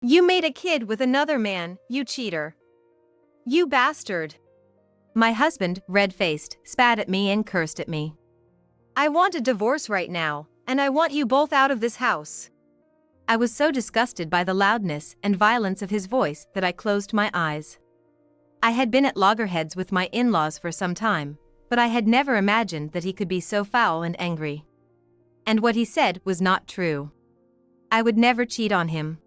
You made a kid with another man, you cheater. You bastard. My husband, red-faced, spat at me and cursed at me. I want a divorce right now, and I want you both out of this house. I was so disgusted by the loudness and violence of his voice that I closed my eyes. I had been at loggerheads with my in-laws for some time, but I had never imagined that he could be so foul and angry. And what he said was not true. I would never cheat on him.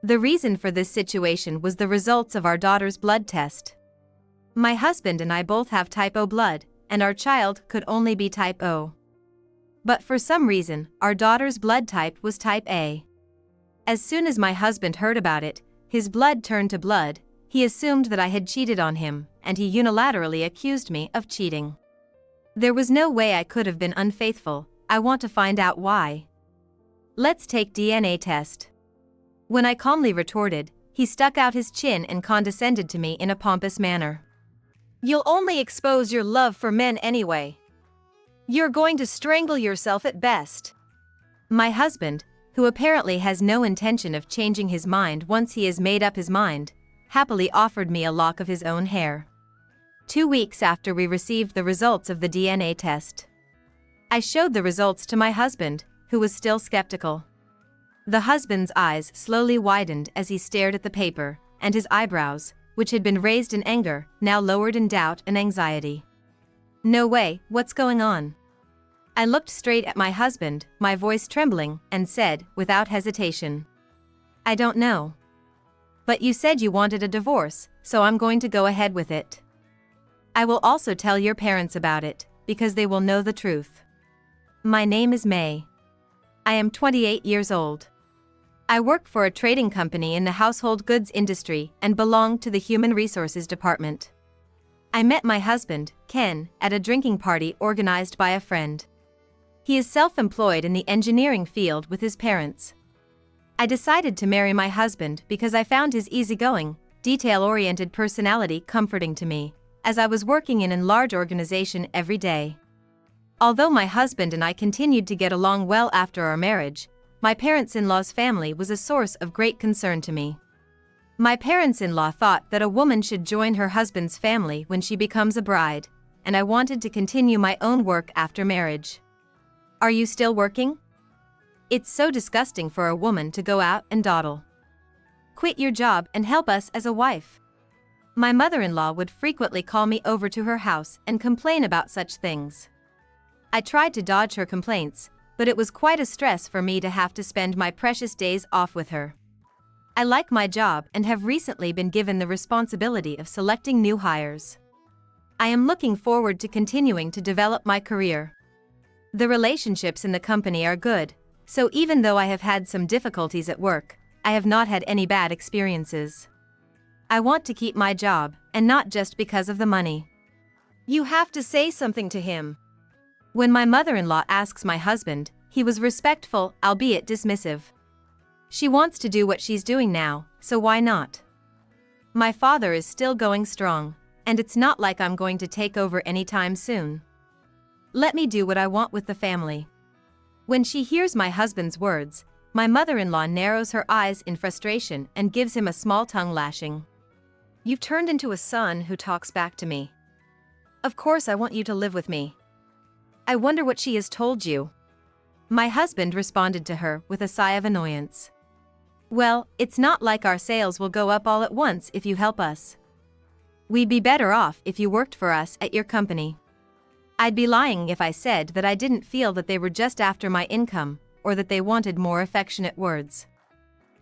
The reason for this situation was the results of our daughter's blood test. My husband and I both have type O blood, and our child could only be type O. But for some reason, our daughter's blood type was type A. As soon as my husband heard about it, his blood turned to blood. He assumed that I had cheated on him, and he unilaterally accused me of cheating. There was no way I could have been unfaithful. I want to find out why. Let's take DNA test. When I calmly retorted, he stuck out his chin and condescended to me in a pompous manner. You'll only expose your love for men anyway. You're going to strangle yourself at best. My husband, who apparently has no intention of changing his mind once he has made up his mind, happily offered me a lock of his own hair. 2 weeks after we received the results of the DNA test, I showed the results to my husband, who was still skeptical. The husband's eyes slowly widened as he stared at the paper, and his eyebrows, which had been raised in anger, now lowered in doubt and anxiety. No way, what's going on? I looked straight at my husband, my voice trembling, and said, without hesitation, I don't know. But you said you wanted a divorce, so I'm going to go ahead with it. I will also tell your parents about it, because they will know the truth. My name is May. I am 28 years old. I work for a trading company in the household goods industry and belong to the human resources department. I met my husband, Ken, at a drinking party organized by a friend. He is self-employed in the engineering field with his parents. I decided to marry my husband because I found his easygoing, detail-oriented personality comforting to me, as I was working in a large organization every day. Although my husband and I continued to get along well after our marriage, my parents-in-law's family was a source of great concern to me. My parents-in-law thought that a woman should join her husband's family when she becomes a bride, and I wanted to continue my own work after marriage. Are you still working? It's so disgusting for a woman to go out and dawdle. Quit your job and help us as a wife. My mother-in-law would frequently call me over to her house and complain about such things. I tried to dodge her complaints, but it was quite a stress for me to have to spend my precious days off with her. I like my job and have recently been given the responsibility of selecting new hires. I am looking forward to continuing to develop my career. The relationships in the company are good, so even though I have had some difficulties at work, I have not had any bad experiences. I want to keep my job, and not just because of the money. You have to say something to him. When my mother-in-law asks my husband, he was respectful, albeit dismissive. She wants to do what she's doing now, so why not? My father is still going strong, and it's not like I'm going to take over anytime soon. Let me do what I want with the family. When she hears my husband's words, my mother-in-law narrows her eyes in frustration and gives him a small tongue lashing. You've turned into a son who talks back to me. Of course I want you to live with me. I wonder what she has told you. My husband responded to her with a sigh of annoyance. Well, it's not like our sales will go up all at once if you help us. We'd be better off if you worked for us at your company. I'd be lying if I said that I didn't feel that they were just after my income, or that they wanted more affectionate words.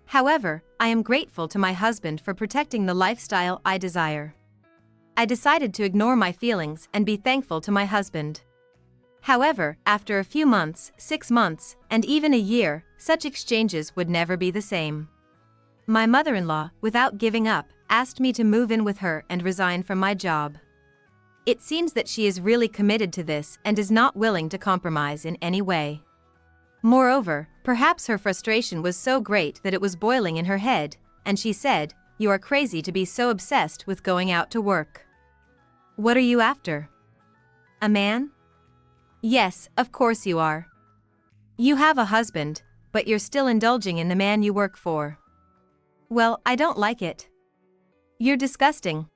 However, I am grateful to my husband for protecting the lifestyle I desire. I decided to ignore my feelings and be thankful to my husband. However, after a few months, 6 months, and even a year, such exchanges would never be the same. My mother-in-law, without giving up, asked me to move in with her and resign from my job. It seems that she is really committed to this and is not willing to compromise in any way. Moreover, perhaps her frustration was so great that it was boiling in her head, and she said, "You are crazy to be so obsessed with going out to work. What are you after? A man? Yes, of course you are. You have a husband, but you're still indulging in the man you work for. Well, I don't like it. You're disgusting.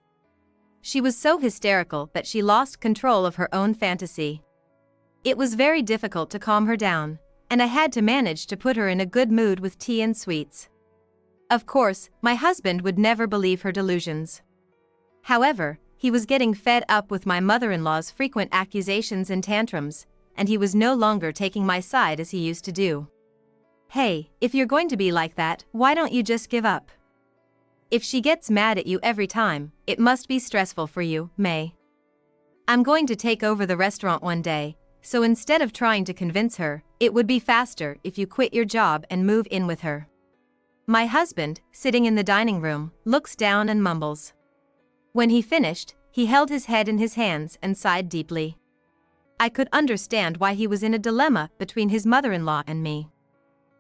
She was so hysterical that she lost control of her own fantasy. It was very difficult to calm her down, and I had to manage to put her in a good mood with tea and sweets. Of course, my husband would never believe her delusions. However, he was getting fed up with my mother-in-law's frequent accusations and tantrums, and he was no longer taking my side as he used to do. Hey, if you're going to be like that, why don't you just give up? If she gets mad at you every time, it must be stressful for you, May. I'm going to take over the restaurant one day, so instead of trying to convince her, it would be faster if you quit your job and move in with her. My husband, sitting in the dining room, looks down and mumbles. When he finished, he held his head in his hands and sighed deeply. I could understand why he was in a dilemma between his mother-in-law and me.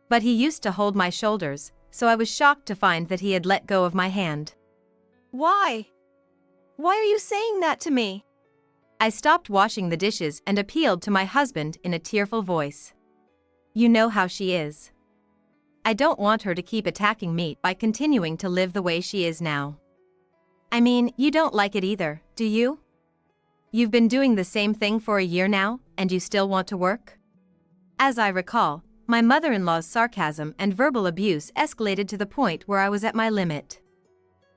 But he used to hold my shoulders, so I was shocked to find that he had let go of my hand. Why? Why are you saying that to me? I stopped washing the dishes and appealed to my husband in a tearful voice. You know how she is. I don't want her to keep attacking me by continuing to live the way she is now. I mean, you don't like it either, do you? You've been doing the same thing for a year now, and you still want to work? As I recall, my mother-in-law's sarcasm and verbal abuse escalated to the point where I was at my limit.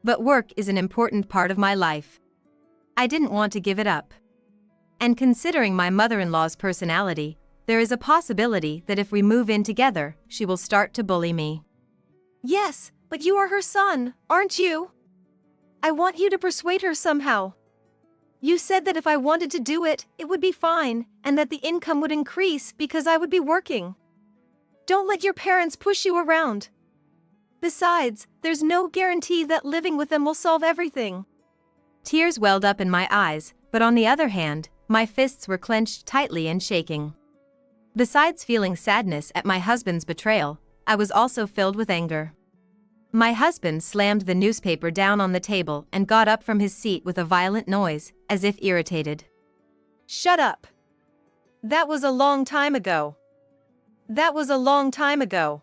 But work is an important part of my life. I didn't want to give it up. And considering my mother-in-law's personality, there is a possibility that if we move in together, she will start to bully me. Yes, but you are her son, aren't you? I want you to persuade her somehow. You said that if I wanted to do it, it would be fine, and that the income would increase because I would be working. Don't let your parents push you around. Besides, there's no guarantee that living with them will solve everything. Tears welled up in my eyes, but on the other hand, my fists were clenched tightly and shaking. Besides feeling sadness at my husband's betrayal, I was also filled with anger. My husband slammed the newspaper down on the table and got up from his seat with a violent noise, as if irritated. Shut up. That was a long time ago. That was a long time ago.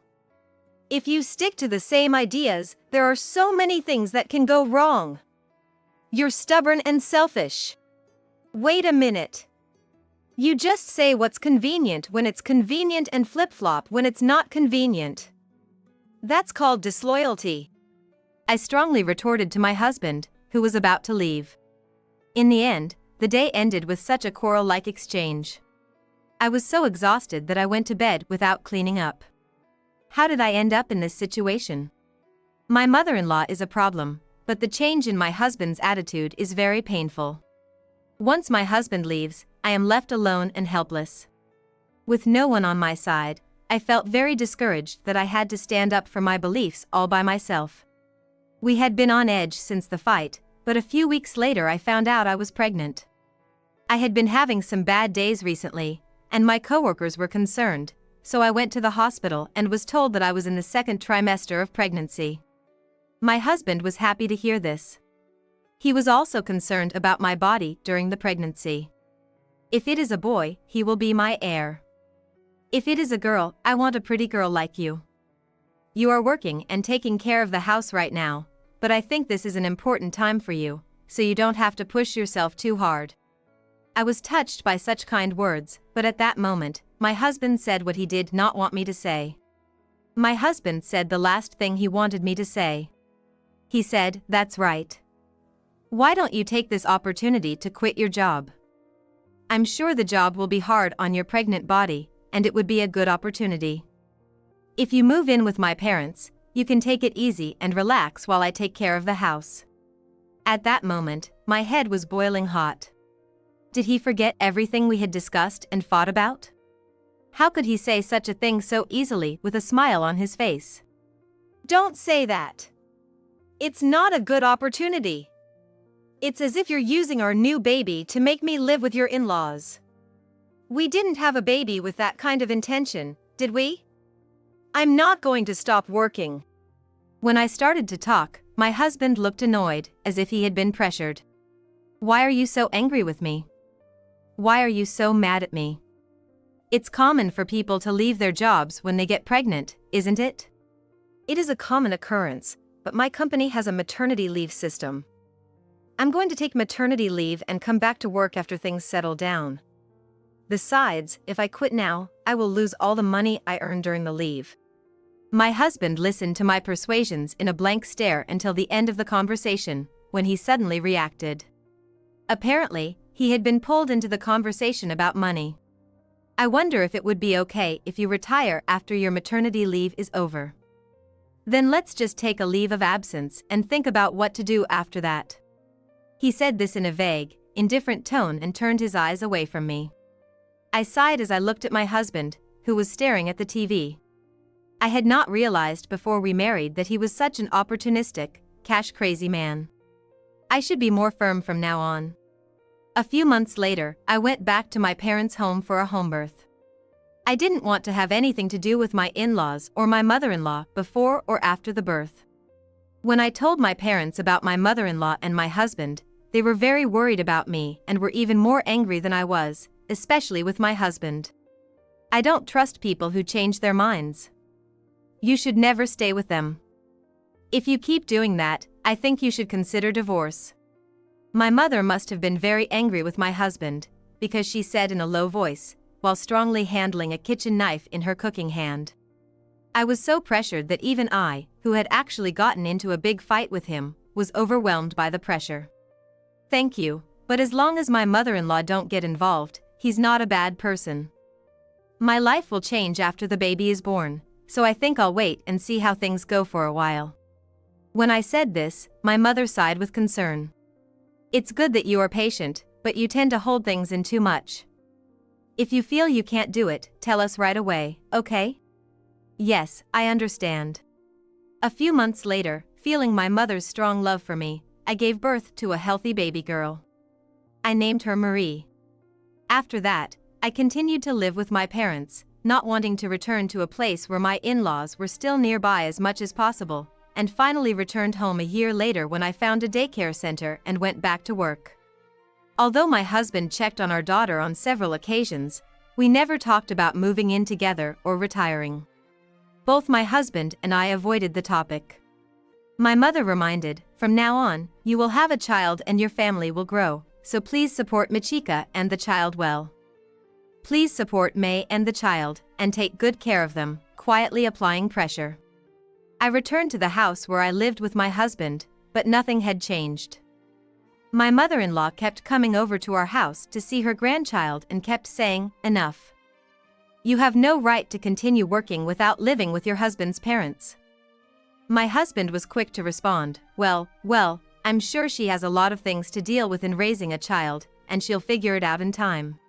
If you stick to the same ideas, there are so many things that can go wrong. You're stubborn and selfish. Wait a minute. You just say what's convenient when it's convenient and flip-flop when it's not convenient. That's called disloyalty. I strongly retorted to my husband, who was about to leave. In the end, the day ended with such a quarrel-like exchange. I was so exhausted that I went to bed without cleaning up. How did I end up in this situation? My mother-in-law is a problem, but the change in my husband's attitude is very painful. Once my husband leaves, I am left alone and helpless. With no one on my side, I felt very discouraged that I had to stand up for my beliefs all by myself. We had been on edge since the fight, but a few weeks later I found out I was pregnant. I had been having some bad days recently, and my coworkers were concerned, so I went to the hospital and was told that I was in the second trimester of pregnancy. My husband was happy to hear this. He was also concerned about my body during the pregnancy. If it is a boy, he will be my heir. If it is a girl, I want a pretty girl like you. You are working and taking care of the house right now, but I think this is an important time for you, so you don't have to push yourself too hard. I was touched by such kind words, but at that moment, my husband said what he did not want me to say. My husband said the last thing he wanted me to say. He said, "That's right. Why don't you take this opportunity to quit your job? I'm sure the job will be hard on your pregnant body, and it would be a good opportunity. If you move in with my parents, you can take it easy and relax while I take care of the house." At that moment, my head was boiling hot. Did he forget everything we had discussed and fought about? How could he say such a thing so easily with a smile on his face? Don't say that. It's not a good opportunity. It's as if you're using our new baby to make me live with your in-laws. We didn't have a baby with that kind of intention, did we? I'm not going to stop working. When I started to talk, my husband looked annoyed, as if he had been pressured. Why are you so angry with me? Why are you so mad at me? It's common for people to leave their jobs when they get pregnant, isn't it? It is a common occurrence, but my company has a maternity leave system. I'm going to take maternity leave and come back to work after things settle down. Besides, if I quit now, I will lose all the money I earned during the leave." My husband listened to my persuasions in a blank stare until the end of the conversation, when he suddenly reacted. Apparently, he had been pulled into the conversation about money. "I wonder if it would be okay if you retire after your maternity leave is over. Then let's just take a leave of absence and think about what to do after that." He said this in a vague, indifferent tone and turned his eyes away from me. I sighed as I looked at my husband, who was staring at the TV. I had not realized before we married that he was such an opportunistic, cash-crazy man. I should be more firm from now on. A few months later, I went back to my parents' home for a home birth. I didn't want to have anything to do with my in-laws or my mother-in-law before or after the birth. When I told my parents about my mother-in-law and my husband, they were very worried about me and were even more angry than I was, especially with my husband. I don't trust people who change their minds. You should never stay with them. If you keep doing that, I think you should consider divorce. My mother must have been very angry with my husband, because she said in a low voice, while strongly handling a kitchen knife in her cooking hand. I was so pressured that even I, who had actually gotten into a big fight with him, was overwhelmed by the pressure. "Thank you, but as long as my mother-in-law don't get involved, he's not a bad person. My life will change after the baby is born, so I think I'll wait and see how things go for a while." When I said this, my mother sighed with concern. "It's good that you are patient, but you tend to hold things in too much. If you feel you can't do it, tell us right away, okay?" "Yes, I understand." A few months later, feeling my mother's strong love for me, I gave birth to a healthy baby girl. I named her Marie. After that, I continued to live with my parents, not wanting to return to a place where my in-laws were still nearby as much as possible, and finally returned home a year later when I found a daycare center and went back to work. Although my husband checked on our daughter on several occasions, we never talked about moving in together or retiring. Both my husband and I avoided the topic. My mother reminded, "From now on, you will have a child and your family will grow, so please support Machika and the child well. Please support May and the child, and take good care of them," quietly applying pressure. I returned to the house where I lived with my husband, but nothing had changed. My mother-in-law kept coming over to our house to see her grandchild and kept saying, "Enough. You have no right to continue working without living with your husband's parents." My husband was quick to respond, well, I'm sure she has a lot of things to deal with in raising a child, and she'll figure it out in time."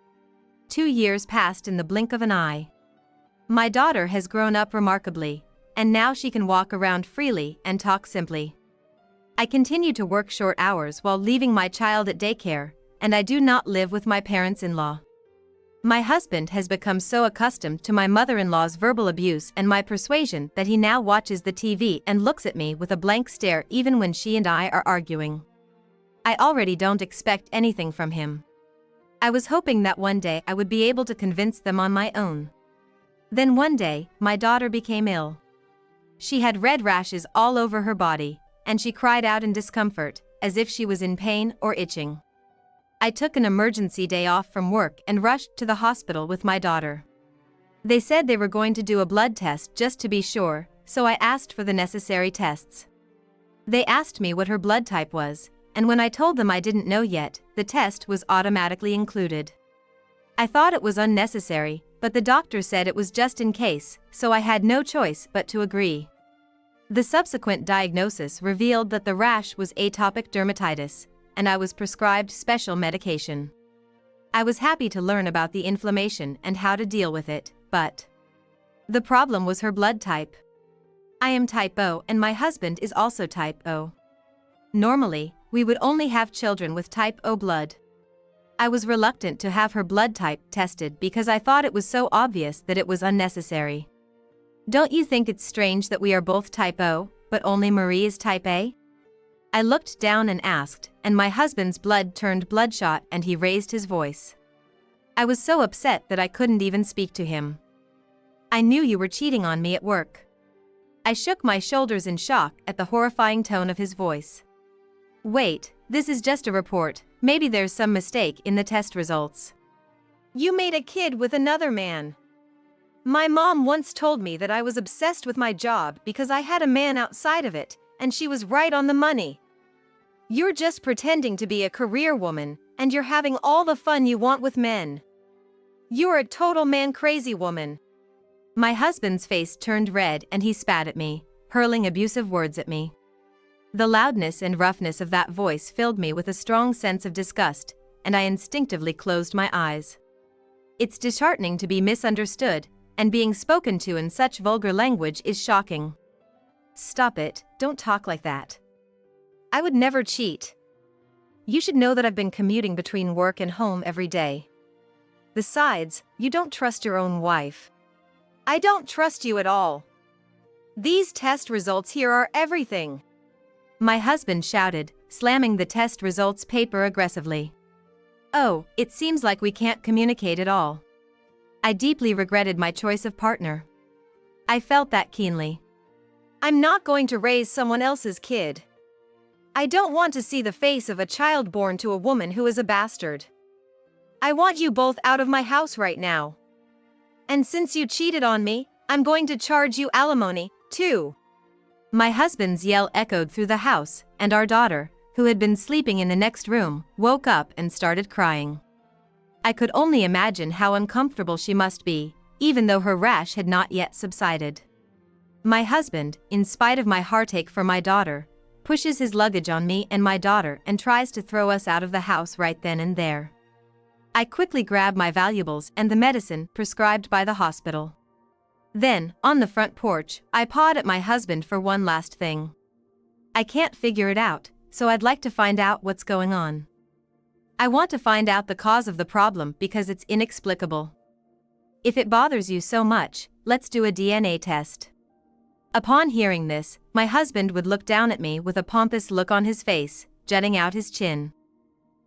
2 years passed in the blink of an eye. My daughter has grown up remarkably, and now she can walk around freely and talk simply. I continue to work short hours while leaving my child at daycare, and I do not live with my parents-in-law. My husband has become so accustomed to my mother-in-law's verbal abuse and my persuasion that he now watches the TV and looks at me with a blank stare even when she and I are arguing. I already don't expect anything from him. I was hoping that one day I would be able to convince them on my own. Then one day, my daughter became ill. She had red rashes all over her body, and she cried out in discomfort, as if she was in pain or itching. I took an emergency day off from work and rushed to the hospital with my daughter. They said they were going to do a blood test just to be sure, so I asked for the necessary tests. They asked me what her blood type was, and when I told them I didn't know yet, the test was automatically included. I thought it was unnecessary, but the doctor said it was just in case, so I had no choice but to agree. The subsequent diagnosis revealed that the rash was atopic dermatitis, and I was prescribed special medication. I was happy to learn about the inflammation and how to deal with it, but the problem was her blood type. I am type O and my husband is also type O. Normally, we would only have children with type O blood. I was reluctant to have her blood type tested because I thought it was so obvious that it was unnecessary. Don't you think it's strange that we are both type O, but only Marie is type A? I looked down and asked, and my husband's blood turned bloodshot and he raised his voice. I was so upset that I couldn't even speak to him. "I knew you were cheating on me at work. I shook my shoulders in shock at the horrifying tone of his voice. Wait, this is just a report. Maybe there's some mistake in the test results. You made a kid with another man. My mom once told me that I was obsessed with my job because I had a man outside of it, and she was right on the money. You're just pretending to be a career woman, and you're having all the fun you want with men. You're a total man-crazy woman. My husband's face turned red and he spat at me, hurling abusive words at me. The loudness and roughness of that voice filled me with a strong sense of disgust, and I instinctively closed my eyes. It's disheartening to be misunderstood, and being spoken to in such vulgar language is shocking. Stop it, don't talk like that. I would never cheat. You should know that I've been commuting between work and home every day. Besides, you don't trust your own wife. I don't trust you at all. These test results here are everything. My husband shouted, slamming the test results paper aggressively. Oh, it seems like we can't communicate at all. I deeply regretted my choice of partner. I felt that keenly. I'm not going to raise someone else's kid. I don't want to see the face of a child born to a woman who is a bastard. I want you both out of my house right now. And since you cheated on me, I'm going to charge you alimony, too. My husband's yell echoed through the house, and our daughter, who had been sleeping in the next room, woke up and started crying. I could only imagine how uncomfortable she must be, even though her rash had not yet subsided. My husband, in spite of my heartache for my daughter, pushes his luggage on me and my daughter and tries to throw us out of the house right then and there. I quickly grab my valuables and the medicine prescribed by the hospital. Then, on the front porch, I pawed at my husband for one last thing. I can't figure it out, so I'd like to find out what's going on. I want to find out the cause of the problem because it's inexplicable. If it bothers you so much, let's do a DNA test. Upon hearing this, my husband would look down at me with a pompous look on his face, jutting out his chin.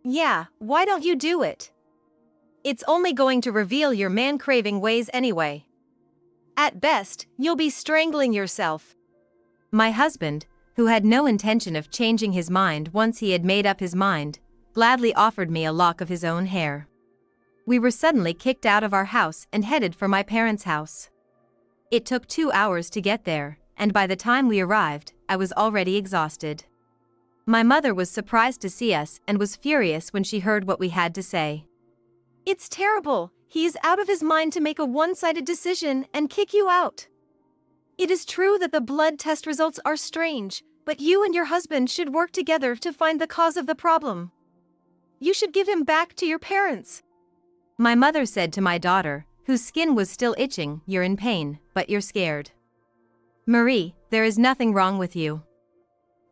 Yeah, why don't you do it? It's only going to reveal your man-craving ways anyway. At best, you'll be strangling yourself. My husband, who had no intention of changing his mind once he had made up his mind, gladly offered me a lock of his own hair. We were suddenly kicked out of our house and headed for my parents' house. It took 2 hours to get there, and by the time we arrived, I was already exhausted. My mother was surprised to see us and was furious when she heard what we had to say. It's terrible. He is out of his mind to make a one-sided decision and kick you out. It is true that the blood test results are strange, but you and your husband should work together to find the cause of the problem. You should give him back to your parents. My mother said to my daughter, whose skin was still itching, "You're in pain, but you're scared. Marie, there is nothing wrong with you."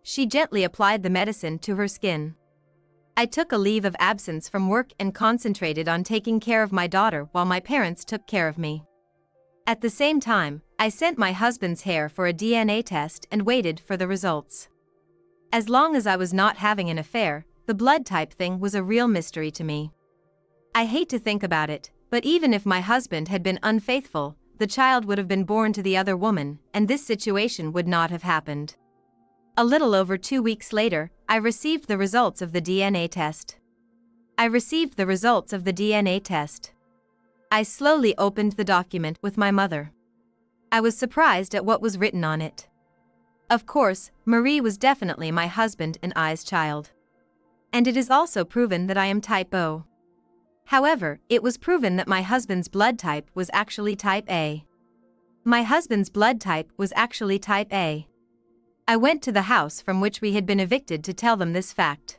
She gently applied the medicine to her skin. I took a leave of absence from work and concentrated on taking care of my daughter while my parents took care of me. At the same time, I sent my husband's hair for a DNA test and waited for the results. As long as I was not having an affair, the blood type thing was a real mystery to me. I hate to think about it, but even if my husband had been unfaithful, the child would have been born to the other woman, and this situation would not have happened. A little over 2 weeks later, I received the results of the DNA test. I slowly opened the document with my mother. I was surprised at what was written on it. Of course, Marie was definitely my husband and I's child. And it is also proven that I am type O. However, it was proven that my husband's blood type was actually type A. I went to the house from which we had been evicted to tell them this fact.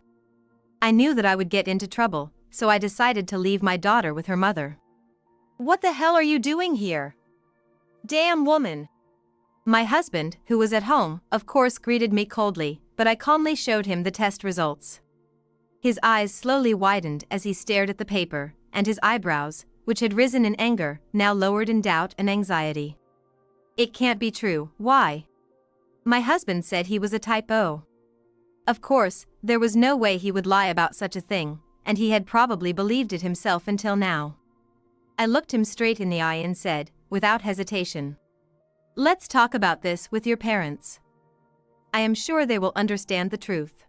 I knew that I would get into trouble, so I decided to leave my daughter with her mother. What the hell are you doing here? Damn woman. My husband, who was at home, of course greeted me coldly, but I calmly showed him the test results. His eyes slowly widened as he stared at the paper, and his eyebrows, which had risen in anger, now lowered in doubt and anxiety. It can't be true, why? My husband said he was a type O. Of course, there was no way he would lie about such a thing, and he had probably believed it himself until now. I looked him straight in the eye and said, without hesitation, Let's talk about this with your parents. I am sure they will understand the truth.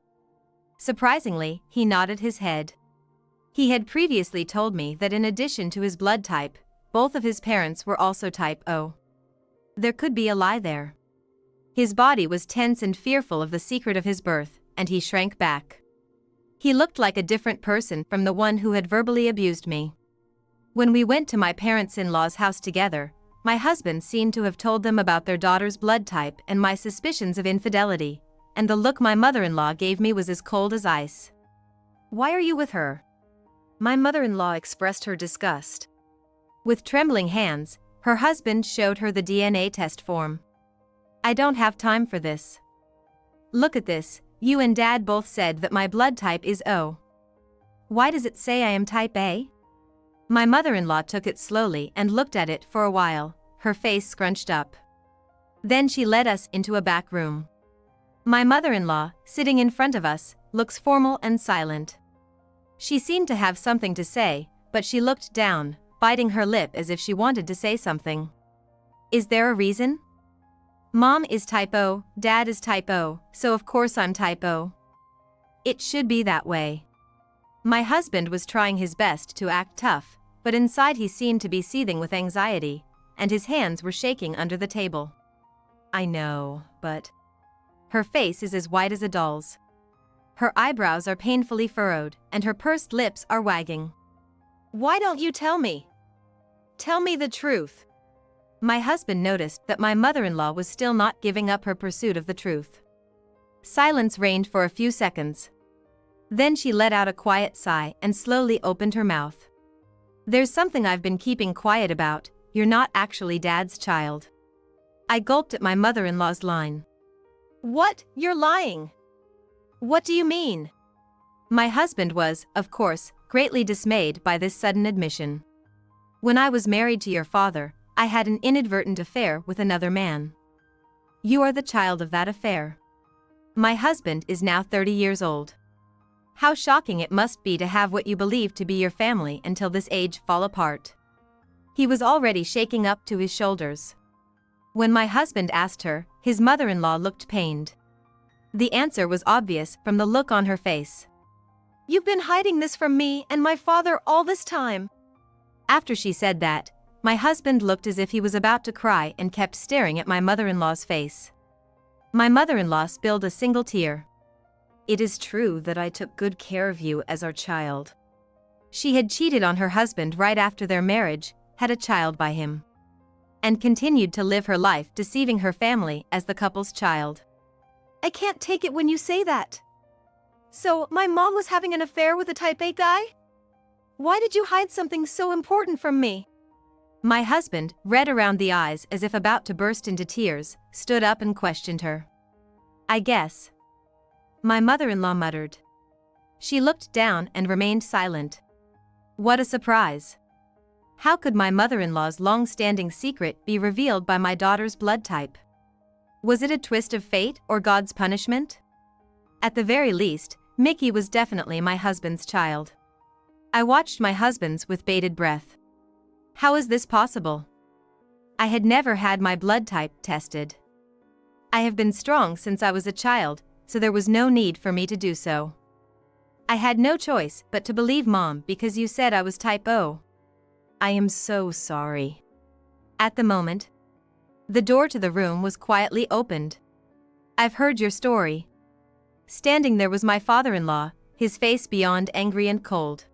Surprisingly, he nodded his head. He had previously told me that in addition to his blood type, both of his parents were also type O. There could be a lie there. His body was tense and fearful of the secret of his birth, and he shrank back. He looked like a different person from the one who had verbally abused me. When we went to my parents-in-law's house together, my husband seemed to have told them about their daughter's blood type and my suspicions of infidelity, and the look my mother-in-law gave me was as cold as ice. Why are you with her? My mother-in-law expressed her disgust. With trembling hands, her husband showed her the DNA test form. I don't have time for this. Look at this, you and Dad both said that my blood type is O. Why does it say I am type A? My mother-in-law took it slowly and looked at it for a while, her face scrunched up. Then she led us into a back room. My mother-in-law, sitting in front of us, looks formal and silent. She seemed to have something to say, but she looked down, biting her lip as if she wanted to say something. Is there a reason? Mom is type O, Dad is type O, so of course I'm type O. It should be that way. My husband was trying his best to act tough, but inside he seemed to be seething with anxiety, and his hands were shaking under the table. I know, but... Her face is as white as a doll's. Her eyebrows are painfully furrowed, and her pursed lips are wagging. Why don't you tell me? Tell me the truth. My husband noticed that my mother-in-law was still not giving up her pursuit of the truth. Silence reigned for a few seconds. Then she let out a quiet sigh and slowly opened her mouth. There's something I've been keeping quiet about, you're not actually Dad's child. I gulped at my mother-in-law's line. What? You're lying. What do you mean? My husband was, of course, greatly dismayed by this sudden admission. When I was married to your father, I had an inadvertent affair with another man. You are the child of that affair. My husband is now 30 years old. How shocking it must be to have what you believe to be your family until this age fall apart. He was already shaking up to his shoulders. When my husband asked her, his mother-in-law looked pained. The answer was obvious from the look on her face. You've been hiding this from me and my father all this time. After she said that, my husband looked as if he was about to cry and kept staring at my mother-in-law's face. My mother-in-law spilled a single tear. It is true that I took good care of you as our child. She had cheated on her husband right after their marriage, had a child by him, and continued to live her life deceiving her family as the couple's child. I can't take it when you say that. So, my mom was having an affair with a type A guy? Why did you hide something so important from me? My husband, red around the eyes as if about to burst into tears, stood up and questioned her. I guess. My mother-in-law muttered. She looked down and remained silent. What a surprise. How could my mother-in-law's long-standing secret be revealed by my daughter's blood type? Was it a twist of fate or God's punishment? At the very least, Mickey was definitely my husband's child. I watched my husband's with bated breath. How is this possible? I had never had my blood type tested. I have been strong since I was a child, so there was no need for me to do so. I had no choice but to believe Mom because you said I was type O. I am so sorry. At the moment, the door to the room was quietly opened. I've heard your story. Standing there was my father-in-law, his face beyond angry and cold.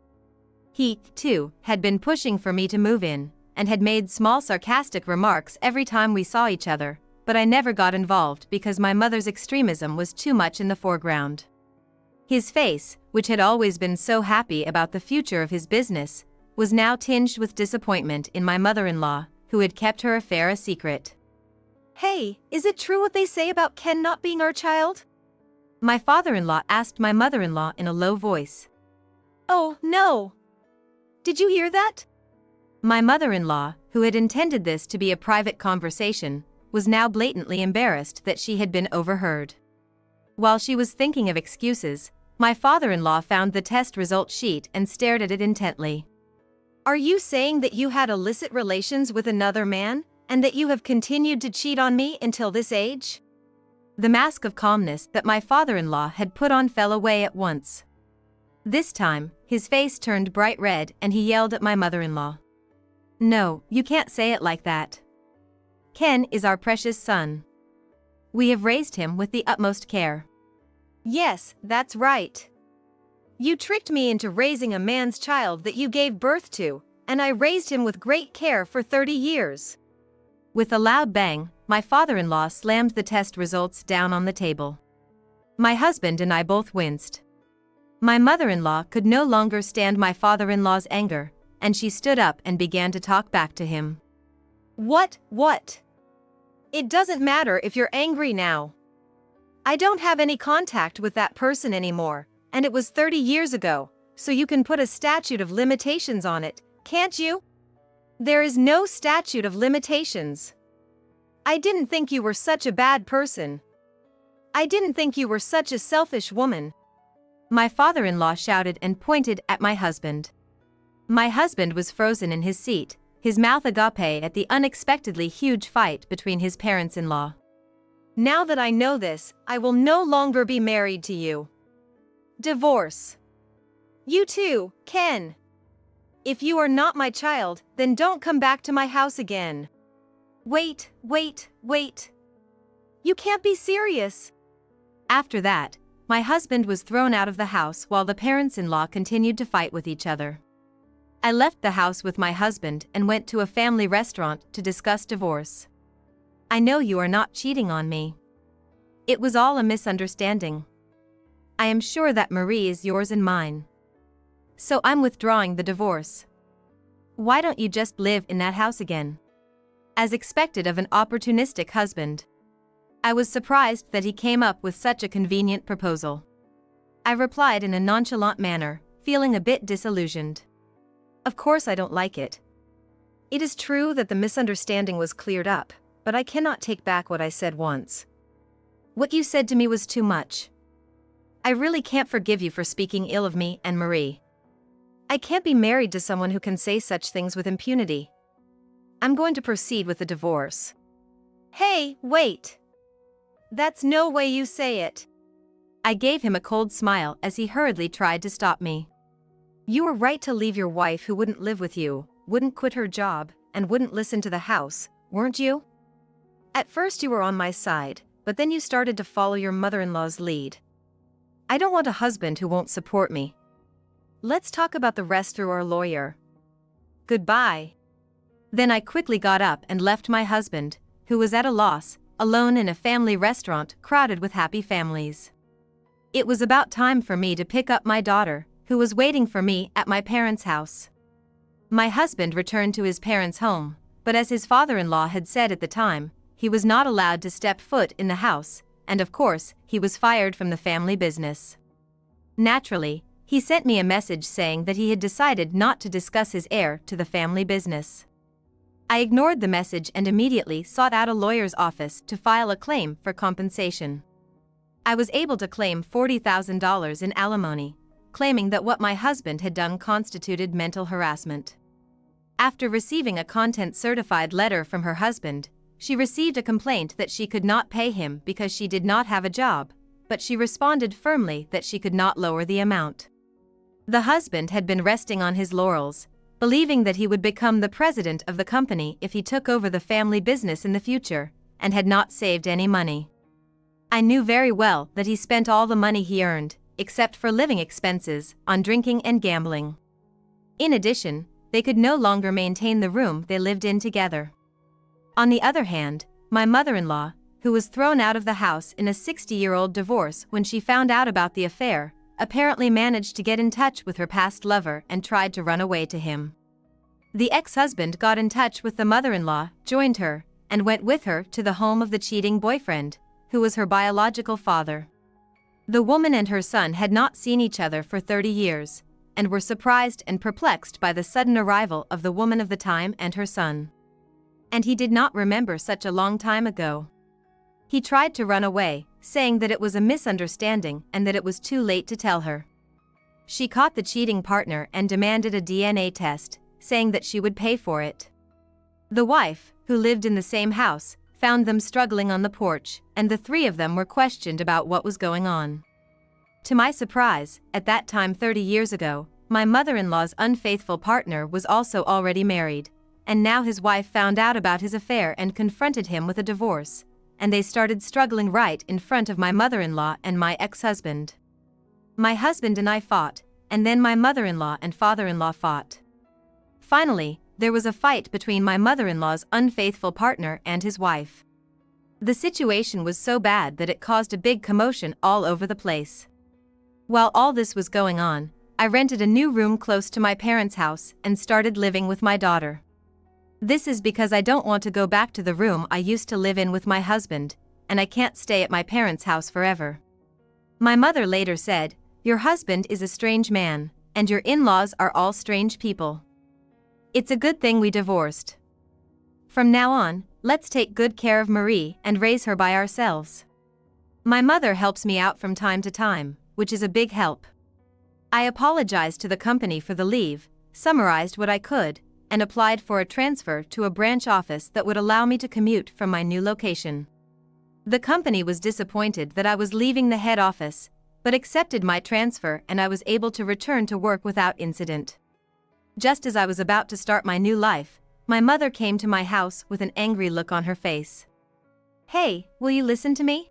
He, too, had been pushing for me to move in, and had made small sarcastic remarks every time we saw each other, but I never got involved because my mother's extremism was too much in the foreground. His face, which had always been so happy about the future of his business, was now tinged with disappointment in my mother-in-law, who had kept her affair a secret. Hey, is it true what they say about Ken not being our child? My father-in-law asked my mother-in-law in a low voice. Oh, no. Did you hear that? My mother-in-law, who had intended this to be a private conversation, was now blatantly embarrassed that she had been overheard. While she was thinking of excuses, my father-in-law found the test result sheet and stared at it intently. Are you saying that you had illicit relations with another man, And that you have continued to cheat on me until this age? The mask of calmness that my father-in-law had put on fell away at once. This time, his face turned bright red and he yelled at my mother-in-law. "No, you can't say it like that. Ken is our precious son. We have raised him with the utmost care." Yes, that's right. You tricked me into raising a man's child that you gave birth to, and I raised him with great care for 30 years. With a loud bang, my father-in-law slammed the test results down on the table. My husband and I both winced. My mother-in-law could no longer stand my father-in-law's anger, and she stood up and began to talk back to him. What? It doesn't matter if you're angry now. I don't have any contact with that person anymore, and it was 30 years ago, so you can put a statute of limitations on it, can't you? There is no statute of limitations. I didn't think you were such a bad person. I didn't think you were such a selfish woman. My father-in-law shouted and pointed at my husband. My husband was frozen in his seat, his mouth agape at the unexpectedly huge fight between his parents-in-law. Now that I know this, I will no longer be married to you. Divorce. You too, Ken. If you are not my child, then don't come back to my house again. Wait. You can't be serious. After that, my husband was thrown out of the house while the parents-in-law continued to fight with each other. I left the house with my husband and went to a family restaurant to discuss divorce. I know you are not cheating on me. It was all a misunderstanding. I am sure that Marie is yours and mine. So I'm withdrawing the divorce. Why don't you just live in that house again? As expected of an opportunistic husband. I was surprised that he came up with such a convenient proposal. I replied in a nonchalant manner, feeling a bit disillusioned. Of course I don't like it. It is true that the misunderstanding was cleared up, but I cannot take back what I said once. What you said to me was too much. I really can't forgive you for speaking ill of me and Marie. I can't be married to someone who can say such things with impunity. I'm going to proceed with the divorce. Hey, wait. That's no way you say it. I gave him a cold smile as he hurriedly tried to stop me. You were right to leave your wife who wouldn't live with you, wouldn't quit her job, and wouldn't listen to the house, weren't you? At first you were on my side, but then you started to follow your mother-in-law's lead. I don't want a husband who won't support me. Let's talk about the rest through our lawyer. Goodbye. Then I quickly got up and left my husband, who was at a loss, alone in a family restaurant crowded with happy families. It was about time for me to pick up my daughter, who was waiting for me at my parents' house. My husband returned to his parents' home, but as his father-in-law had said at the time, he was not allowed to step foot in the house, and of course, he was fired from the family business. Naturally, he sent me a message saying that he had decided not to discuss his heir to the family business. I ignored the message and immediately sought out a lawyer's office to file a claim for compensation. I was able to claim $40,000 in alimony, claiming that what my husband had done constituted mental harassment. After receiving a content-certified letter from her husband, she received a complaint that she could not pay him because she did not have a job, but she responded firmly that she could not lower the amount. The husband had been resting on his laurels, believing that he would become the president of the company if he took over the family business in the future, and had not saved any money. I knew very well that he spent all the money he earned, except for living expenses, on drinking and gambling. In addition, they could no longer maintain the room they lived in together. On the other hand, my mother-in-law, who was thrown out of the house in a 60-year-old divorce when she found out about the affair, apparently managed to get in touch with her past lover and tried to run away to him. The ex-husband got in touch with the mother-in-law, joined her, and went with her to the home of the cheating boyfriend, who was her biological father. The woman and her son had not seen each other for 30 years, and were surprised and perplexed by the sudden arrival of the woman of the time and her son. And he did not remember such a long time ago. He tried to run away, saying that it was a misunderstanding and that it was too late to tell her. She caught the cheating partner and demanded a DNA test, saying that she would pay for it. The wife, who lived in the same house, found them struggling on the porch, and the three of them were questioned about what was going on. To my surprise, at that time 30 years ago, my mother-in-law's unfaithful partner was also already married, and now his wife found out about his affair and confronted him with a divorce, and they started struggling right in front of my mother-in-law and my ex-husband. My husband and I fought, and then my mother-in-law and father-in-law fought. Finally, there was a fight between my mother-in-law's unfaithful partner and his wife. The situation was so bad that it caused a big commotion all over the place. While all this was going on, I rented a new room close to my parents' house and started living with my daughter. This is because I don't want to go back to the room I used to live in with my husband, and I can't stay at my parents' house forever. My mother later said, "Your husband is a strange man, and your in-laws are all strange people. It's a good thing we divorced. From now on, let's take good care of Marie and raise her by ourselves." My mother helps me out from time to time, which is a big help. I apologized to the company for the leave, summarized what I could, and applied for a transfer to a branch office that would allow me to commute from my new location. The company was disappointed that I was leaving the head office, but accepted my transfer and I was able to return to work without incident. Just as I was about to start my new life, my mother came to my house with an angry look on her face. "Hey, will you listen to me?"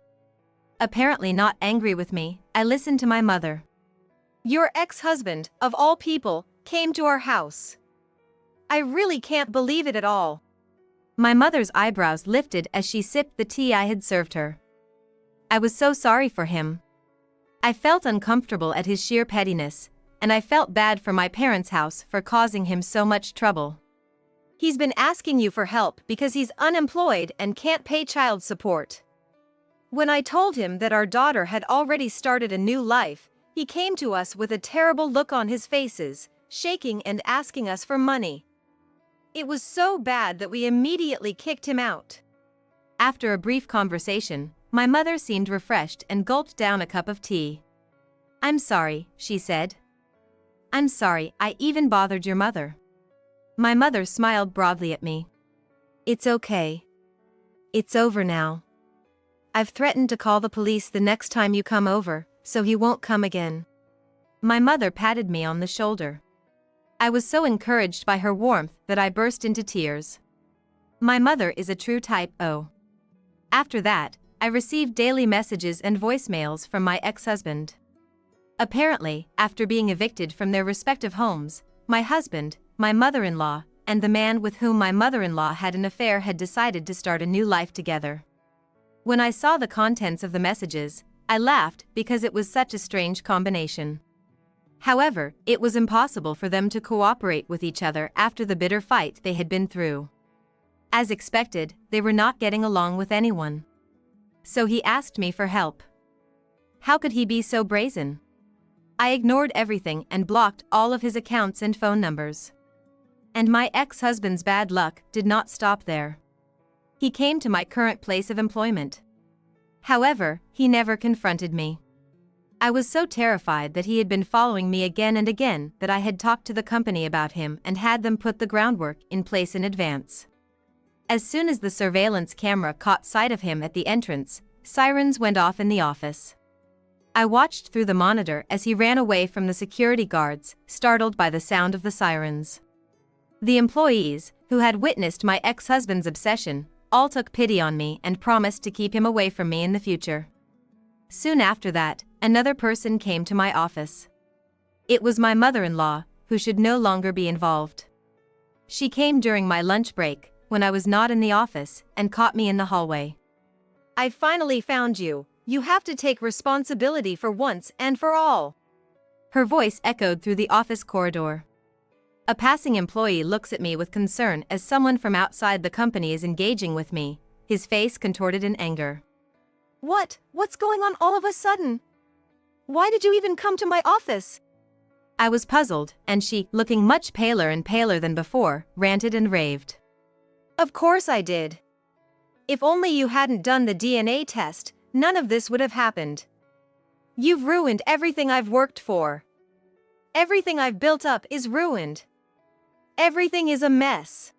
Apparently not angry with me, I listened to my mother. "Your ex-husband, of all people, came to our house. I really can't believe it at all." My mother's eyebrows lifted as she sipped the tea I had served her. I was so sorry for him. I felt uncomfortable at his sheer pettiness, and I felt bad for my parents' house for causing him so much trouble. "He's been asking you for help because he's unemployed and can't pay child support. When I told him that our daughter had already started a new life, he came to us with a terrible look on his faces, shaking and asking us for money. It was so bad that we immediately kicked him out." After a brief conversation, my mother seemed refreshed and gulped down a cup of tea. "I'm sorry," she said. "I'm sorry I even bothered your mother." My mother smiled broadly at me. "It's okay. It's over now. I've threatened to call the police the next time you come over, so he won't come again." My mother patted me on the shoulder. I was so encouraged by her warmth that I burst into tears. My mother is a true type O. After that, I received daily messages and voicemails from my ex-husband. Apparently, after being evicted from their respective homes, my husband, my mother-in-law, and the man with whom my mother-in-law had an affair had decided to start a new life together. When I saw the contents of the messages, I laughed because it was such a strange combination. However, it was impossible for them to cooperate with each other after the bitter fight they had been through. As expected, they were not getting along with anyone. So he asked me for help. How could he be so brazen? I ignored everything and blocked all of his accounts and phone numbers. And my ex-husband's bad luck did not stop there. He came to my current place of employment. However, he never confronted me. I was so terrified that he had been following me again and again that I had talked to the company about him and had them put the groundwork in place in advance. As soon as the surveillance camera caught sight of him at the entrance, sirens went off in the office. I watched through the monitor as he ran away from the security guards, startled by the sound of the sirens. The employees, who had witnessed my ex-husband's obsession, all took pity on me and promised to keep him away from me in the future. Soon after that, another person came to my office. It was my mother-in-law, who should no longer be involved. She came during my lunch break, when I was not in the office, and caught me in the hallway. "I finally found you. You have to take responsibility for once and for all." Her voice echoed through the office corridor. A passing employee looks at me with concern as someone from outside the company is engaging with me, his face contorted in anger. What's going on all of a sudden? Why did you even come to my office?" I was puzzled, and she, looking much paler and paler than before, ranted and raved. "Of course I did. If only you hadn't done the DNA test, none of this would have happened. You've ruined everything I've worked for. Everything I've built up is ruined. Everything is a mess.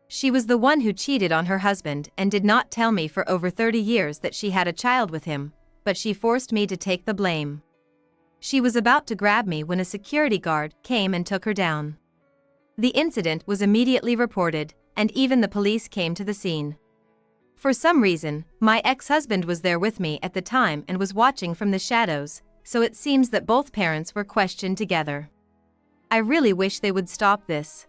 She was the one who cheated on her husband and did not tell me for over 30 years that she had a child with him, but she forced me to take the blame. She was about to grab me when a security guard came and took her down. The incident was immediately reported, and even the police came to the scene. For some reason, my ex-husband was there with me at the time and was watching from the shadows, so it seems that both parents were questioned together. I really wish they would stop this.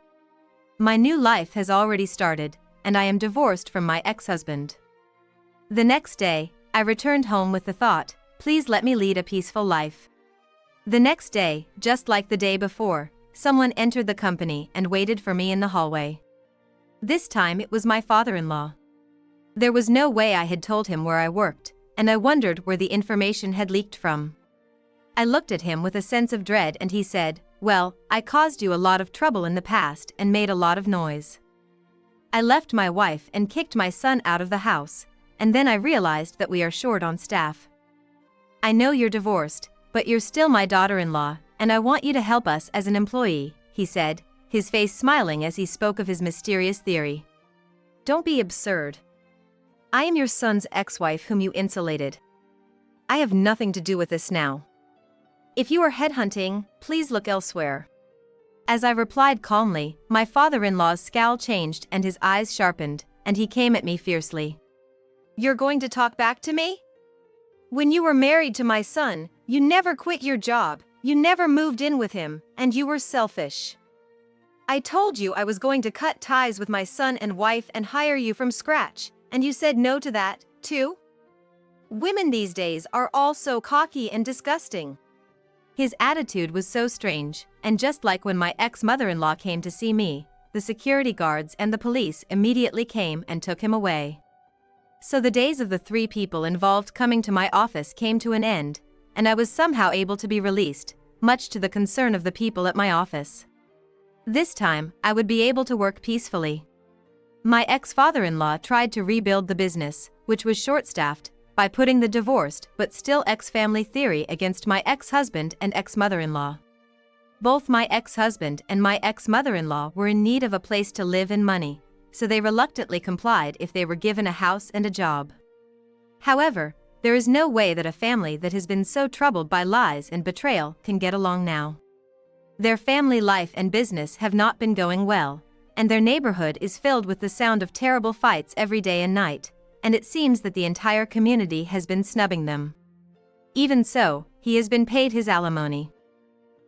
My new life has already started, and I am divorced from my ex-husband. The next day, I returned home with the thought, please let me lead a peaceful life. The next day, just like the day before, someone entered the company and waited for me in the hallway. This time it was my father-in-law. There was no way I had told him where I worked, and I wondered where the information had leaked from. I looked at him with a sense of dread and he said, well, I caused you a lot of trouble in the past and made a lot of noise. I left my wife and kicked my son out of the house, and then I realized that we are short on staff. I know you're divorced, but you're still my daughter-in-law, and I want you to help us as an employee, he said, his face smiling as he spoke of his mysterious theory. Don't be absurd. I am your son's ex-wife whom you insulated. I have nothing to do with this now. If you are headhunting, please look elsewhere. As I replied calmly, my father-in-law's scowl changed and his eyes sharpened, and he came at me fiercely. You're going to talk back to me? When you were married to my son, you never quit your job, you never moved in with him, and you were selfish. I told you I was going to cut ties with my son and wife and hire you from scratch, and you said no to that, too? Women these days are all so cocky and disgusting. His attitude was so strange, and just like when my ex-mother-in-law came to see me, the security guards and the police immediately came and took him away. So the days of the 3 people involved coming to my office came to an end, and I was somehow able to be released, much to the concern of the people at my office. This time, I would be able to work peacefully. My ex-father-in-law tried to rebuild the business, which was short-staffed, by putting the divorced but still ex-family theory against my ex-husband and ex-mother-in-law. Both my ex-husband and my ex-mother-in-law were in need of a place to live and money, so they reluctantly complied if they were given a house and a job. However, there is no way that a family that has been so troubled by lies and betrayal can get along now. Their family life and business have not been going well, and their neighborhood is filled with the sound of terrible fights every day and night, and it seems that the entire community has been snubbing them. Even so, he has been paid his alimony.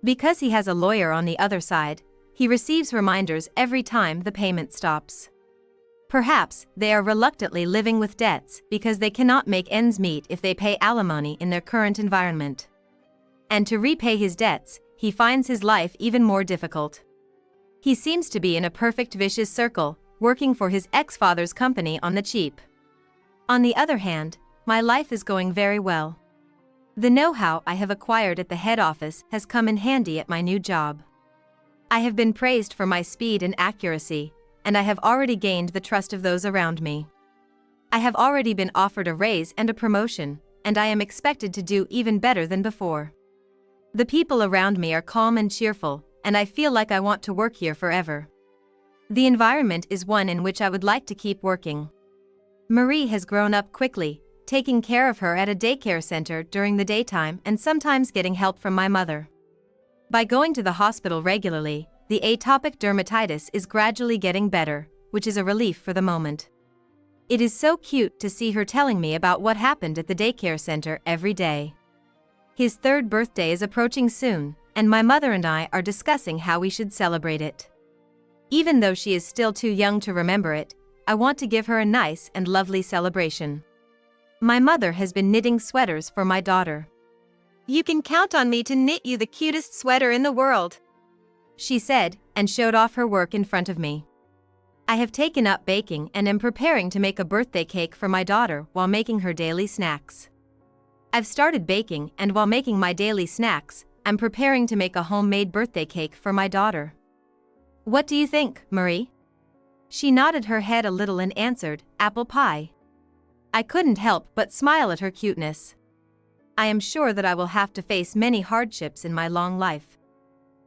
Because he has a lawyer on the other side, he receives reminders every time the payment stops. Perhaps they are reluctantly living with debts because they cannot make ends meet if they pay alimony in their current environment. And to repay his debts, he finds his life even more difficult. He seems to be in a perfect vicious circle, working for his ex-father's company on the cheap. On the other hand, my life is going very well. The know-how I have acquired at the head office has come in handy at my new job. I have been praised for my speed and accuracy, and I have already gained the trust of those around me. I have already been offered a raise and a promotion, and I am expected to do even better than before. The people around me are calm and cheerful, and I feel like I want to work here forever. The environment is one in which I would like to keep working. Marie has grown up quickly, taking care of her at a daycare center during the daytime and sometimes getting help from my mother. By going to the hospital regularly, the atopic dermatitis is gradually getting better, which is a relief for the moment. It is so cute to see her telling me about what happened at the daycare center every day. His 3rd birthday is approaching soon, and my mother and I are discussing how we should celebrate it. Even though she is still too young to remember it, I want to give her a nice and lovely celebration. My mother has been knitting sweaters for my daughter. You can count on me to knit you the cutest sweater in the world, she said, and showed off her work in front of me. I have taken up baking and am preparing to make a birthday cake for my daughter while making her daily snacks. I've started baking, and while making my daily snacks, I'm preparing to make a homemade birthday cake for my daughter. What do you think, Marie? She nodded her head a little and answered, apple pie. I couldn't help but smile at her cuteness. I am sure that I will have to face many hardships in my long life.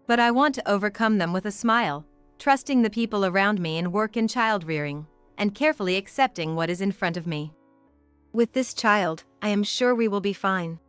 But I want to overcome them with a smile, trusting the people around me and work in child rearing, and carefully accepting what is in front of me. With this child, I am sure we will be fine.